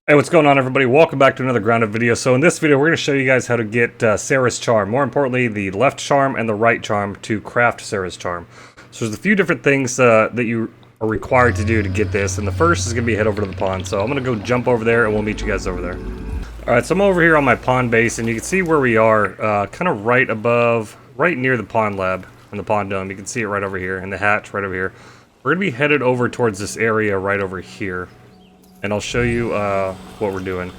Hey, what's going on, everybody? Welcome back to another grounded video. So in this video, we're going to show you guys how to get sCharm. More importantly, the left charm and the right charm to craft sCharm. So there's a few different things that you are required to do to get this. And the first is going to be head over to the pond. So I'm going to go jump over there and we'll meet you guys over there. Alright, so I'm over here on my pond base and you can see where we are, kind of right above, right near the pond lab and the pond dome. You can see it right over here and the hatch right over here. We're going to be headed over towards this area right over here. And I'll show you what we're doing.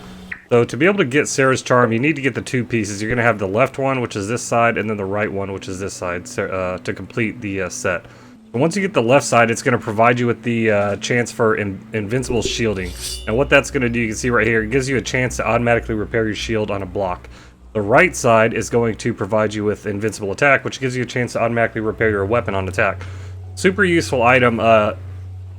So to be able to get sCharm, you need to get the two pieces. You're going to have the left one, which is this side, and then the right one, which is this side, to complete the set. And once you get the left side, it's going to provide you with the chance for Invincible Shielding. And what that's going to do, you can see right here, it gives you a chance to automatically repair your shield on a block. The right side is going to provide you with Invincible Attack, which gives you a chance to automatically repair your weapon on attack. Super useful item.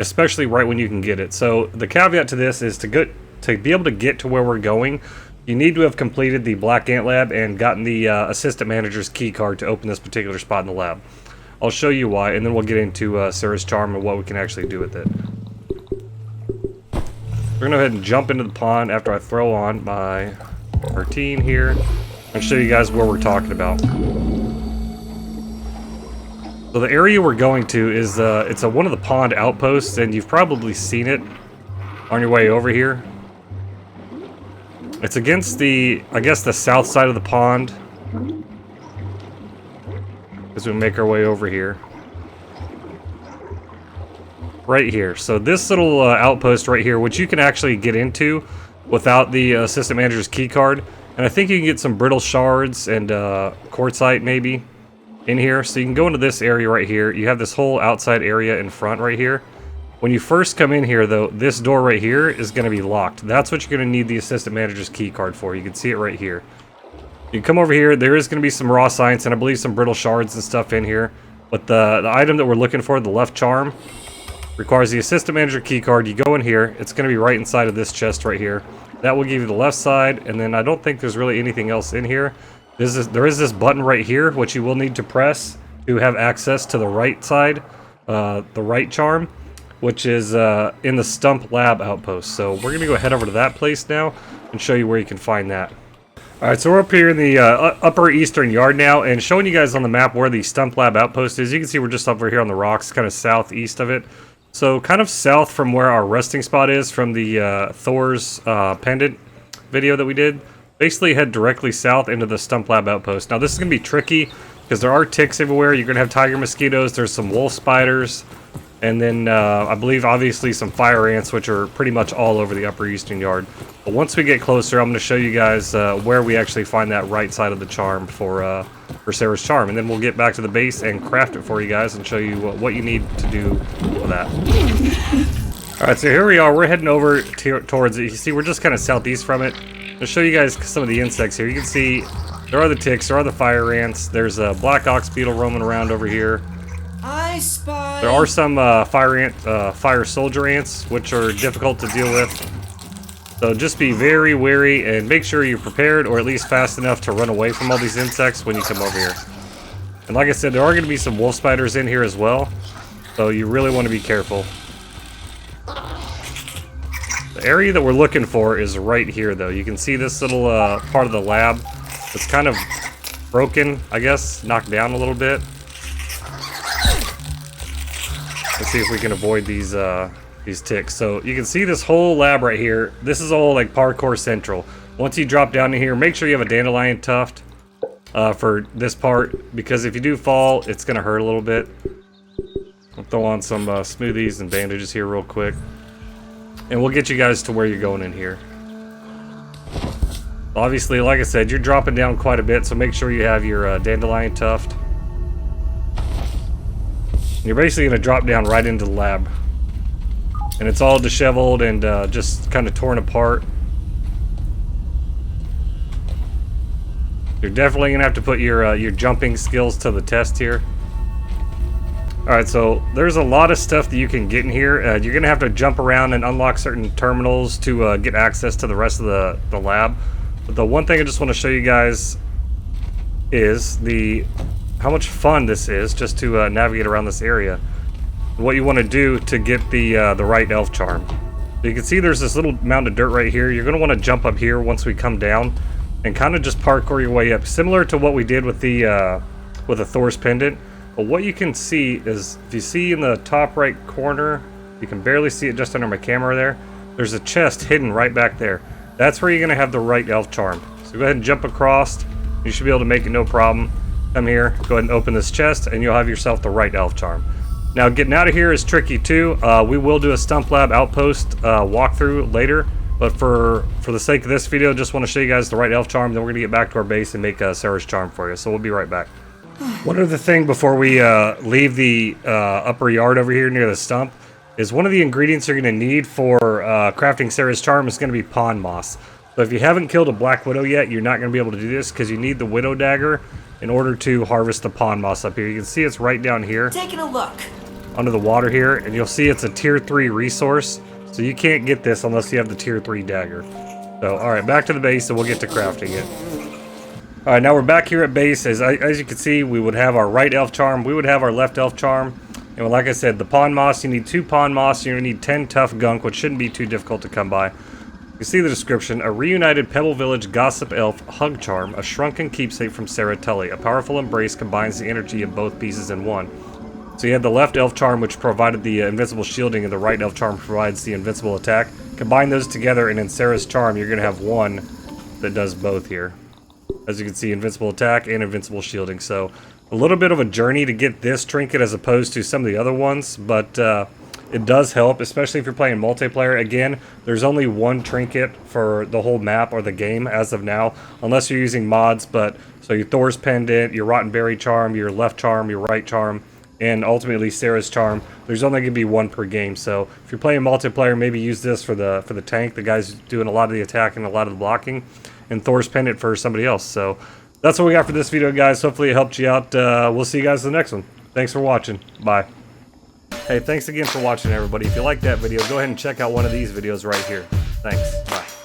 Especially right when you can get it. So the caveat to this is to be able to get to where we're going, you need to have completed the Black Ant Lab and gotten the assistant manager's key card to open this particular spot in the lab. I'll show you why, and then we'll get into sCharm and what we can actually do with it. We're gonna go ahead and jump into the pond after I throw on my routine here and show you guys where we're talking about. So the area we're going to is it's one of the pond outposts, and you've probably seen it on your way over here. It's against the, I guess, the south side of the pond, as we make our way over here. Right here. So this little outpost right here, which you can actually get into without the assistant manager's key card, and I think you can get some brittle shards and quartzite maybe in here. So you can go into this area right here. You have this whole outside area in front right here. When you first come in here though, this door right here is going to be locked. That's what you're going to need the assistant manager's key card for. You can see it right here. You come over here, there is going to be some raw science and I believe some brittle shards and stuff in here. But the item that we're looking for, the left charm, requires the assistant manager key card. You go in here, it's going to be right inside of this chest right here. That will give you the left side, and then I don't think there's really anything else in here. There is this button right here, which you will need to press to have access to the right side, the right charm, which is in the Stump Lab outpost. So we're going to go head over to that place now and show you where you can find that. Alright, so we're up here in the upper eastern yard now, and showing you guys on the map where the Stump Lab outpost is. You can see we're just over here on the rocks, kind of southeast of it. So kind of south from where our resting spot is from the Thor's pendant video that we did. Basically head directly south into the Stump Lab outpost. Now this is going to be tricky because there are ticks everywhere. You're going to have tiger mosquitoes, there's some wolf spiders, and then I believe obviously some fire ants, which are pretty much all over the upper eastern yard. But once we get closer, I'm going to show you guys where we actually find that right side of the charm for sCharm. And then we'll get back to the base and craft it for you guys and show you what you need to do with that. Alright, so here we are. We're heading over towards it. You see we're just kind of southeast from it. I'll show you guys some of the insects here. You can see there are the ticks, there are the fire ants, there's a black ox beetle roaming around over here. I spy. There are some fire soldier ants, which are difficult to deal with. So just be very wary and make sure you're prepared, or at least fast enough to run away from all these insects when you come over here. And like I said, there are going to be some wolf spiders in here as well, so you really want to be careful. The area that we're looking for is right here, though. You can see this little part of the lab that's kind of broken, I guess, knocked down a little bit. Let's see if we can avoid these ticks. So you can see this whole lab right here. This is all like parkour central. Once you drop down in here, make sure you have a dandelion tuft for this part, because if you do fall, it's going to hurt a little bit. I'll throw on some smoothies and bandages here real quick. And we'll get you guys to where you're going in here. Obviously, like I said, you're dropping down quite a bit, so make sure you have your dandelion tuft. You're basically going to drop down right into the lab. And it's all disheveled and just kind of torn apart. You're definitely going to have to put your jumping skills to the test here. Alright, so there's a lot of stuff that you can get in here. You're going to have to jump around and unlock certain terminals to get access to the rest of the lab. But the one thing I just want to show you guys is how much fun this is just to navigate around this area. What you want to do to get the right elf charm. So you can see there's this little mound of dirt right here. You're going to want to jump up here once we come down and kind of just parkour your way up, similar to what we did with the Thor's pendant. But what you can see is, if you see in the top right corner, you can barely see it just under my camera there, there's a chest hidden right back there. That's where you're going to have the right elf charm. So go ahead and jump across. You should be able to make it no problem. Come here, go ahead and open this chest, and you'll have yourself the right elf charm. Now, getting out of here is tricky too. We will do a Stump Lab Outpost walkthrough later, but for the sake of this video, just want to show you guys the right elf charm. Then we're gonna get back to our base and make sCharm for you. So we'll be right back. One other thing before we leave the upper yard over here near the stump is one of the ingredients you're gonna need for crafting sCharm is gonna be pond moss. So if you haven't killed a Black Widow yet, you're not gonna be able to do this because you need the Widow Dagger in order to harvest the pond moss up here. You can see it's right down here. Taking a look. Under the water here, and you'll see it's a tier 3 resource, so you can't get this unless you have the tier 3 dagger. So alright, back to the base and we'll get to crafting it. Alright, now we're back here at base. As you can see, we would have our right elf charm, we would have our left elf charm, and like I said, the pond moss, you need 2 pond moss, you're going to need 10 tough gunk, which shouldn't be too difficult to come by. You can see the description: a reunited Pebble Village gossip elf hug charm, a shrunken keepsake from Sarah Tully. A powerful embrace combines the energy of both pieces in one. So you had the left elf charm, which provided the invincible shielding, and the right elf charm provides the invincible attack. Combine those together, and in Sarah's charm, you're going to have one that does both here. As you can see, invincible attack and invincible shielding. So a little bit of a journey to get this trinket as opposed to some of the other ones, but it does help, especially if you're playing multiplayer. Again, there's only one trinket for the whole map or the game as of now, unless you're using mods. But so your Thor's pendant, your rotten berry charm, your left charm, your right charm, and ultimately Sarah's charm, there's only going to be one per game. So if you're playing multiplayer, maybe use this for the tank, the guys doing a lot of the attack and a lot of the blocking, and Thor's pendant for somebody else. So that's what we got for this video, guys. Hopefully it helped you out. We'll see you guys in the next one. Thanks for watching. Bye. Hey, thanks again for watching, everybody. If you liked that video, go ahead and check out one of these videos right here. Thanks. Bye.